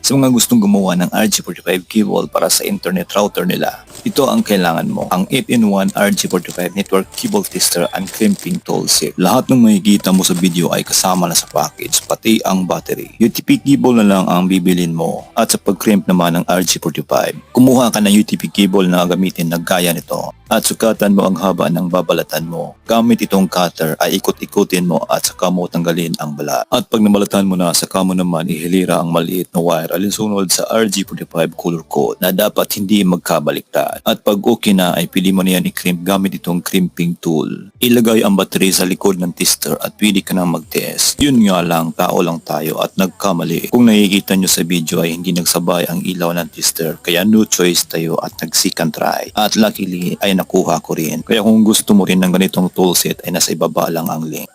Sa mga gustong gumawa ng RG45 cable para sa internet router nila, ito ang kailangan mo, ang 8-in-1 RG45 network cable tester and crimping tool set. Lahat ng makikita mo sa video ay kasama na sa package, pati ang battery. UTP cable na lang ang bibilin mo at sa pag-crimp naman ng RG45, kumuha ka ng UTP cable na gamitin na gaya nito at sukatan mo ang haba ng babalatan mo. Gamit itong cutter ay ikot-ikutin mo at saka mo tanggalin ang balat. At pag nabalatan mo na, saka mo naman ihilira ang maliit na wire alinsunod sa RG45 color code na dapat hindi magkabaliktad. At pag okay na ay pili mo na yan i-crimp gamit itong crimping tool. Ilagay ang battery sa likod ng tester at pwede ka nang mag-test. Yun nga lang, tao lang tayo at nagkamali. Kung nakikita nyo sa video ay hindi nagsabay ang ilaw ng tester kaya no choice tayo at nag-second try. At luckily ay nakuha ko rin. Kaya kung gusto mo rin ng ganitong toolset ay nasa ibaba lang ang link.